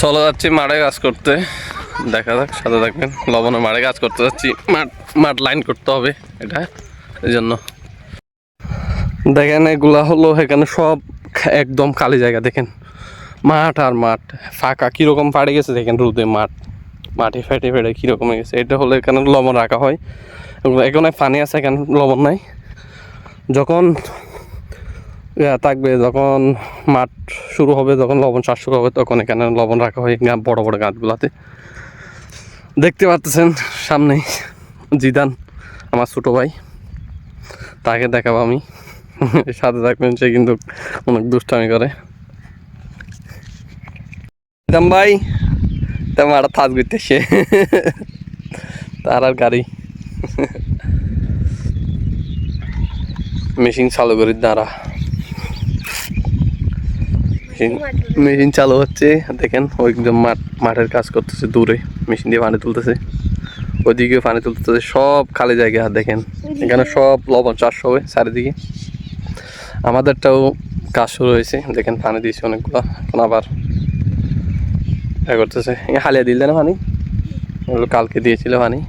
চলো যাচ্ছি মাঠে কাজ করতে, দেখা যাক, সাথে থাকবেন। লবণের মাঠে কাজ করতে যাচ্ছি, মাঠ লাইন করতে হবে, এটা এই জন্য। দেখেন এগুলা হলো এখানে সব একদম খালি জায়গা, দেখেন মাঠ আর মাঠ ফাঁকা, কীরকম পাড়ে গেছে দেখেন রোদে, মাটি ফেটে ফেটে কীরকম হয়ে গেছে। এটা হলো এখানে লবণ রাখা হয়, এখানে পানি আছে, এখানে লবণ নাই। যখন থাকবে, যখন মাঠ শুরু হবে, যখন লবণ চাষ শুরু হবে, তখন এখানে লবণ রাখা হয় বড় বড় গাছগুলাতে। দেখতে পাচ্ছেন সামনেই জিদান, আমার ছোটো ভাই, তাকে দেখাবো আমি, সাথে থাকবেন। সে কিন্তু অনেক দুষ্টামি করে। জিদান ভাই তেমন একটা থাজ করতেছে, তার আর গাড়ি মেশিন চালু করি দ্বারা, মেশিন চালু হচ্ছে। দেখেন ওই মাঠের কাজ করতেছে, দূরে মেশিন দিয়ে পানি তুলতেছে, ওইদিকে পানি তুলতেছে, সব খালি জায়গা। দেখেন এখানে সব লবণ চাষ হবে চারিদিকে। আমাদেরটাও কাজ শুরু হয়েছে, দেখেন পানি দিয়েছে অনেকগুলো, এখন আবার করতেছে। হালিয়া দিল না পানি, ওগুলো কালকে দিয়েছিল পানি,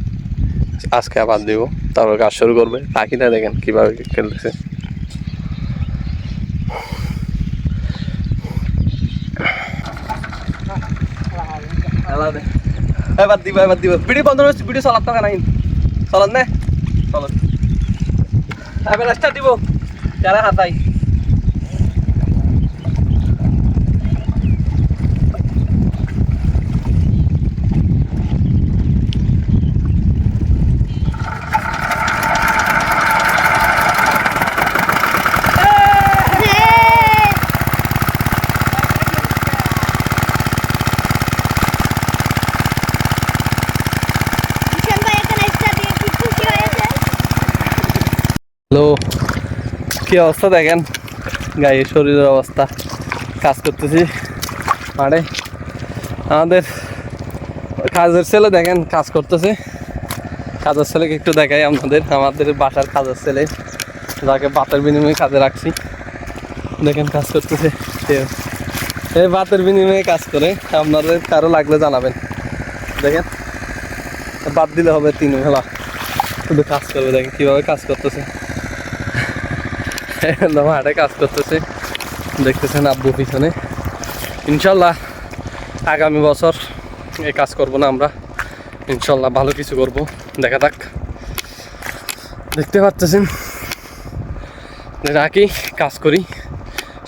আজকে আবার দেবো, তারপর কাজ শুরু করবে। পাখিটা দেখেন কিভাবে খেলতেছে। এবার দিব ভিডিও বন্ধ হচ্ছে, ভিডিও চালাত থাকা নাই, চলান না চলন, এবার স্টার্ট দিব, যারা হাতাই। হ্যালো, কি অবস্থা দেখেন, গায়ে শরীরের অবস্থা। কাজ করতেছি মাঠে, আমাদের কাজের ছেলে দেখেন কাজ করতেছে। কাজের ছেলেকে একটু দেখাই আমাদের বাসার কাজের ছেলে, যাকে ভাতের বিনিময়ে কাজে রাখছি। দেখেন কাজ করতেছে, এই ভাতের বিনিময়ে কাজ করে। আপনাদের কারো লাগলে জানাবেন। দেখেন বাদ দিলে হবে 3 বেলা, শুধু কাজ করবে। দেখেন কীভাবে কাজ করতেছে, মাঠে কাজ করতেছে, দেখতেছেন আব্বু পিছনে। ইনশাল্লাহ আগামী বছর এই কাজ করব না আমরা, ইনশাল্লাহ ভালো কিছু করব, দেখা যাক। দেখতে পাচ্ছেন রাখি, কাজ করি,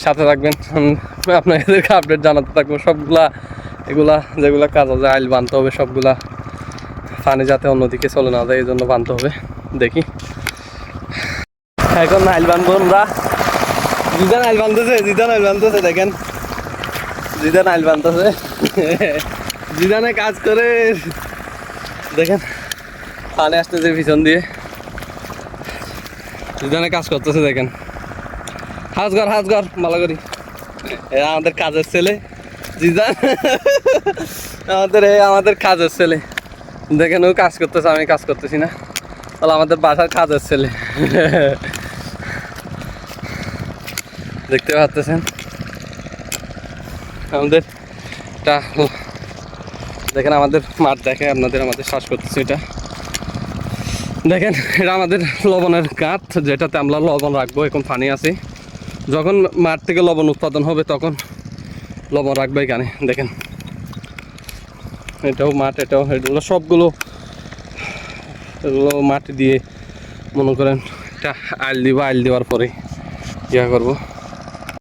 সাথে থাকবেন। আপনাদেরকে আপডেট জানাতে থাকবো সবগুলা, এগুলা যেগুলা কাজ আছে আইল বানতে হবে, সবগুলা পানি যাতে অন্যদিকে চলে না যায়, এই জন্য বানতে হবে। দেখি এখন আইল বানবো আমরা। জিদান আইল বানতেছে, দেখেন জিদান আইল বানতেছে, জিদানে কাজ করে। দেখেন পানি আসতেছে পিছন দিয়ে, জিদানে কাজ করতেছে। দেখেন হাজগর ভালো করি, আমাদের কাজের ছেলে জিদান, আমাদের কাজের ছেলে। দেখেন ও কাজ করতেছে, আমি কাজ করতেছি না, তাহলে আমাদের বাসার কাজের ছেলে। দেখতে পাচ্ছেন আমাদের এটা, দেখেন আমাদের মাঠ, দেখে আপনাদের আমাদের শ্বাস করতেছে। এটা দেখেন, এটা আমাদের লবণের গাঁত, যেটাতে আমরা লবণ রাখবো। এখন পানি আছে, যখন মাঠ থেকে লবণ উৎপাদন হবে তখন লবণ রাখবো এখানে। দেখেন এটাও মাঠ, এগুলো সবগুলো, এগুলো মাটি দিয়ে মনে করেন এটা আইল দিব, আইল দেওয়ার পরে ইয়া করবো।